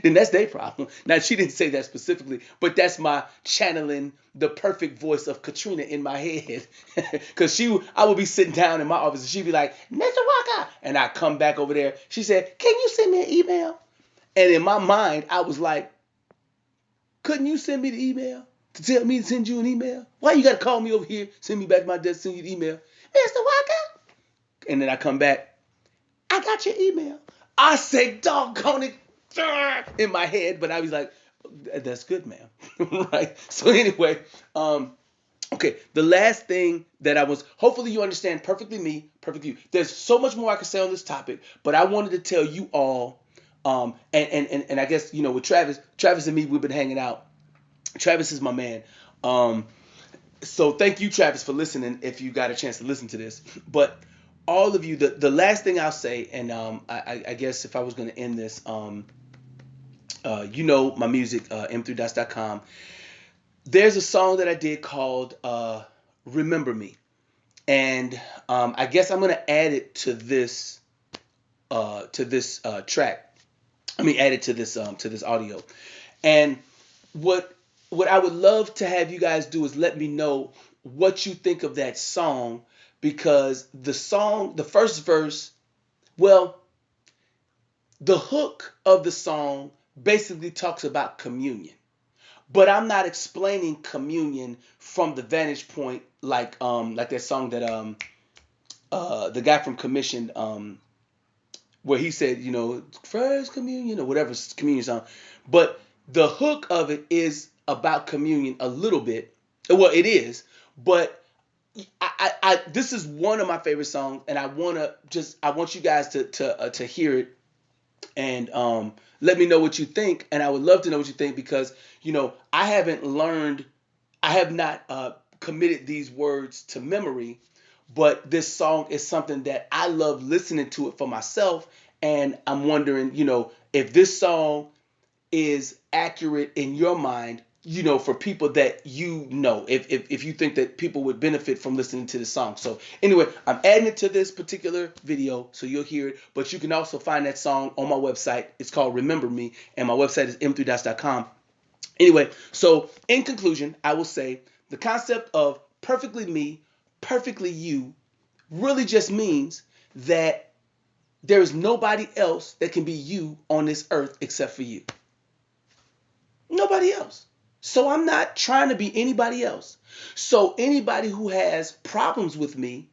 then that's their problem. Now, she didn't say that specifically, but that's my channeling the perfect voice of Catrena in my head. Because I would be sitting down in my office and she'd be like, Mr. Walker. And I come back over there. She said, can you send me an email? And in my mind, I was like, couldn't you send me the email to tell me to send you an email? Why you got to call me over here, send me back to my desk, send you the email? Mr. Walker. And then I come back, I got your email. I say, doggone it, in my head, but I was like, that's good, ma'am. Right? So anyway, okay, the last thing that hopefully you understand perfectly me, perfect you. There's so much more I could say on this topic, but I wanted to tell you all, and I guess, with Travis and me, we've been hanging out. Travis is my man. So thank you, Travis, for listening. If you got a chance to listen to this, but all of you, the last thing I'll say, and I guess if I was going to end this, my music, m3dots.com. There's a song that I did called "Remember Me," and I guess I'm gonna add it to this track. I mean, add it to this audio. And what what I would love to have you guys do is let me know what you think of that song, because the first verse, well, the hook of the song basically talks about communion. But I'm not explaining communion from the vantage point like that song that the guy from Commission where he said, first communion or whatever communion song. But the hook of it is about communion a little bit. Well, it is, but I this is one of my favorite songs, and I want you guys to hear it and let me know what you think. And I would love to know what you think, because I have not committed these words to memory, but this song is something that I love listening to it for myself. And I'm wondering, if this song is accurate in your mind, for people that if you think that people would benefit from listening to this song. So anyway, I'm adding it to this particular video so you'll hear it, but you can also find that song on my website. It's called Remember Me, and my website is m3dots.com. Anyway, so in conclusion, I will say the concept of perfectly me, perfectly you really just means that there is nobody else that can be you on this earth except for you. Nobody else. So I'm not trying to be anybody else. So anybody who has problems with me,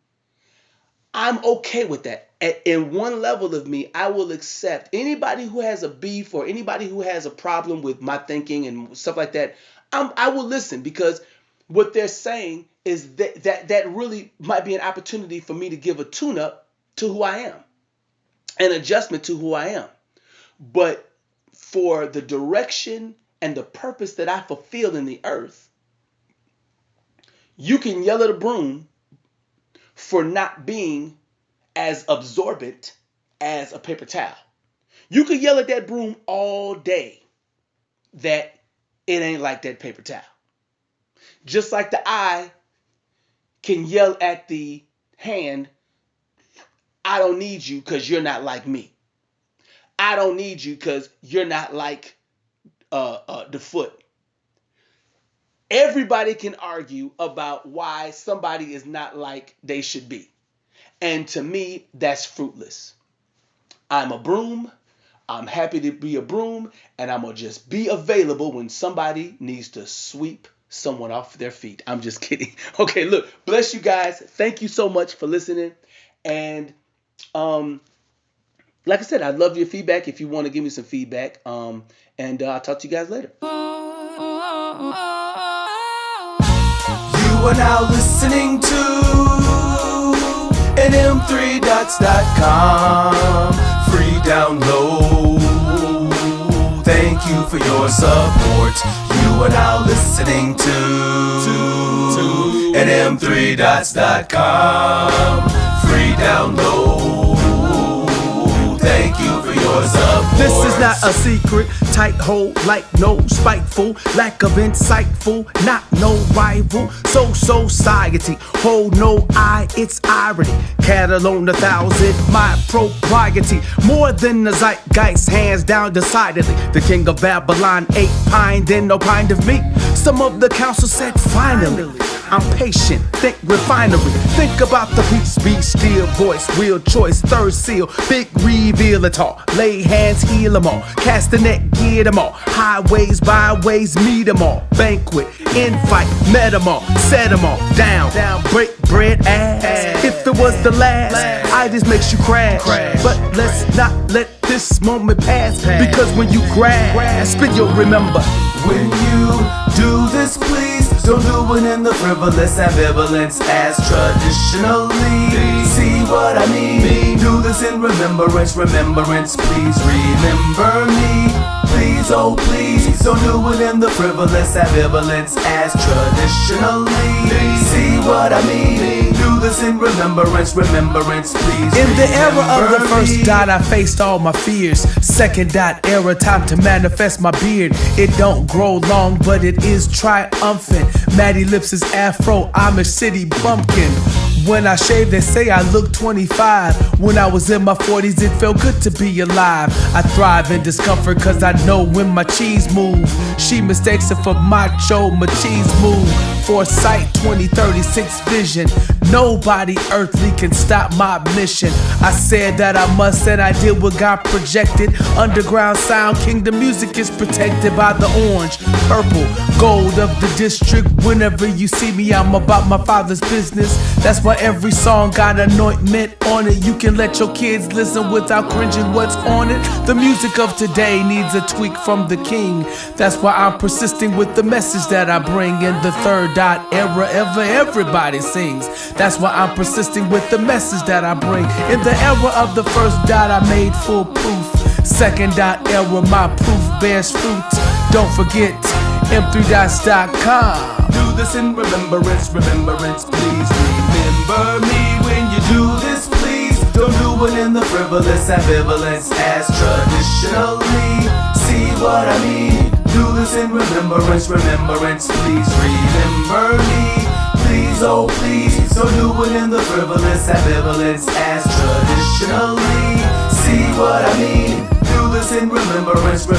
I'm okay with that. In one level of me, I will accept anybody who has a beef or anybody who has a problem with my thinking and stuff like that. I will listen, because what they're saying is that really might be an opportunity for me to give a tune-up to who I am, an adjustment to who I am. But for the direction and the purpose that I fulfill in the earth, you can yell at a broom for not being as absorbent as a paper towel. You could yell at that broom all day that it ain't like that paper towel. Just like the eye can yell at the hand, I don't need you because you're not like me. I don't need you because you're not like the foot. Everybody can argue about why somebody is not like they should be. And to me, that's fruitless. I'm a broom. I'm happy to be a broom. And I'm going to just be available when somebody needs to sweep someone off their feet. I'm just kidding. Okay, look, bless you guys. Thank you so much for listening. And like I said, I'd love your feedback if you want to give me some feedback. And I'll talk to you guys later. You are now listening to an m3dots.com free download. Thank you for your support. You are now listening to an m3dots.com free download. Thank you for your support. This is not a secret, tight hold like no spiteful, lack of insightful, not no rival. Society, hold no eye, it's irony. Cattle on 1,000, my propriety. More than the zeitgeist, hands down decidedly. The king of Babylon ate pine, then opined of me. Some of the council said finally. I'm patient, think refinery. Think about the peace, be still, voice, real choice, third seal, big reveal it all. Lay hands, heal them all. Cast the net, get them all. Highways, byways, meet them all. Banquet, invite, met them all. Set them all down, break bread ass. If it was the last, I just makes you crash. But let's not let this moment pass, because when you grasp it, you'll remember. When you do this, please don't do it in the frivolous ambivalence as traditionally. See what I mean? Do this in remembrance, please remember me. Please, oh please, don't do it in the frivolous ambivalence as traditionally. See what I mean? Do this in remembrance, please. In the era of the remember first me. dot, I faced all my fears. Second dot era, time to manifest my beard. It don't grow long, but it is triumphant. Matty Ellipsis afro, Amish city bumpkin. When I shave, they say I look 25. When I was in my 40s, it felt good to be alive. I thrive in discomfort cause I know when my cheese move. She mistakes it for macho, my cheese move. Foresight, 2036 vision. Nobody earthly can stop my mission. I said that I must and I did what God projected. Underground sound, kingdom music is protected by the orange, purple, gold of the district. Whenever you see me, I'm about my father's business. That's why every song got anointment on it. You can let your kids listen without cringing what's on it. The music of today needs a tweak from the king. That's why I'm persisting with the message that I bring. In the third dot era, everybody sings. That's why I'm persisting with the message that I bring. In the era of the first dot, I made full proof. Second dot era, my proof bears fruit. Don't forget m3dots.com. Do this in remembrance, please. Remember me when you do this, please. Don't do it in the frivolous ambivalence as traditionally. See what I mean? Do this in remembrance, please. Remember me, please, oh please. Don't do it in the frivolous ambivalence as traditionally. See what I mean? Do this in remembrance, please.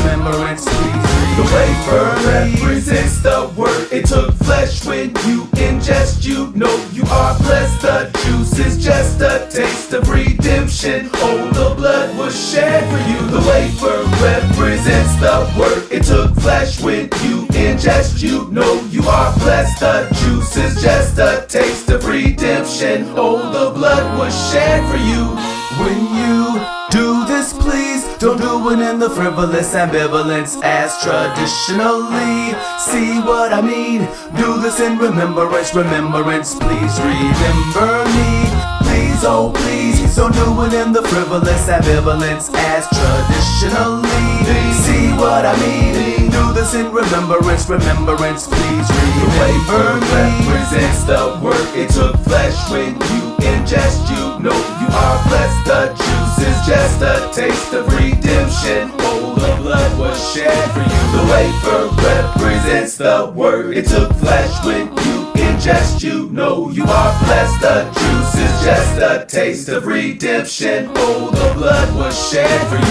The wafer represents the word. It took flesh when you ingest. You know you are blessed. The juice is just a taste of redemption. Oh, the blood was shed for you. The wafer represents the word. It took flesh when you ingest. You know you are blessed. The juice is just a taste of redemption. Oh, the blood was shed for you. When you do this, please, don't do it in the frivolous ambivalence as traditionally. See what I mean? Do this in remembrance, please. Remember me, please, oh please. Don't do it in the frivolous ambivalence as traditionally. See what I mean? Do this in remembrance, please. Remember me represents the word. It took flesh when you ingest. You know you are blessed. The juice is just a taste of redemption. Oh, the blood was shed for you. The wafer represents the word. It took flesh when you ingest. You know you are blessed. The juice is just a taste of redemption. Oh, the blood was shed for you.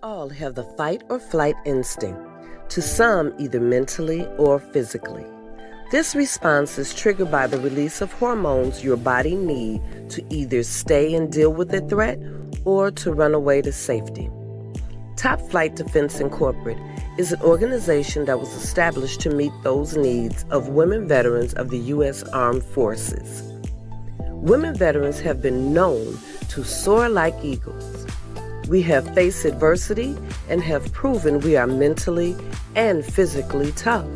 All have the fight or flight instinct, to some either mentally or physically. This response is triggered by the release of hormones your body needs to either stay and deal with a threat or to run away to safety. Top Flight Defense Incorporated is an organization that was established to meet those needs of women veterans of the U.S. Armed Forces. Women veterans have been known to soar like eagles. We have faced adversity and have proven we are mentally and physically tough.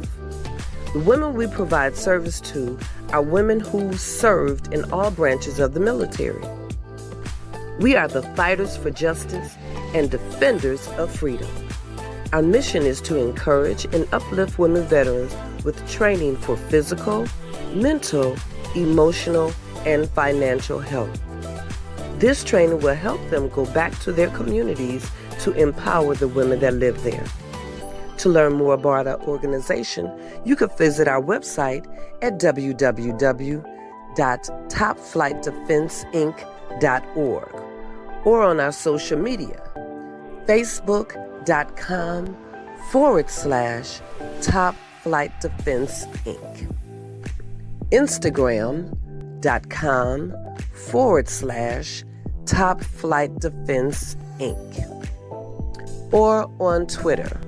The women we provide service to are women who served in all branches of the military. We are the fighters for justice and defenders of freedom. Our mission is to encourage and uplift women veterans with training for physical, mental, emotional, and financial health. This training will help them go back to their communities to empower the women that live there. To learn more about our organization, you can visit our website at www.topflightdefenseinc.org or on our social media, facebook.com/Top Flight Defense Inc. Instagram.com/Top Flight Defense Inc. Or on Twitter,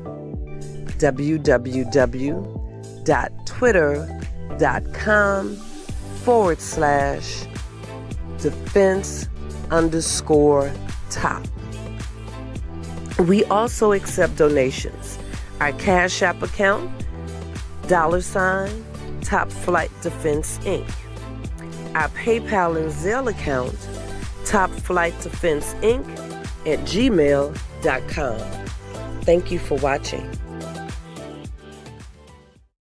www.twitter.com/Top gmail.com/defense_top. We also accept donations. Our Cash App account, $Top Flight Defense Inc. Our PayPal and Zelle account, Top Flight Defense Inc. @gmail.com. Thank you for watching.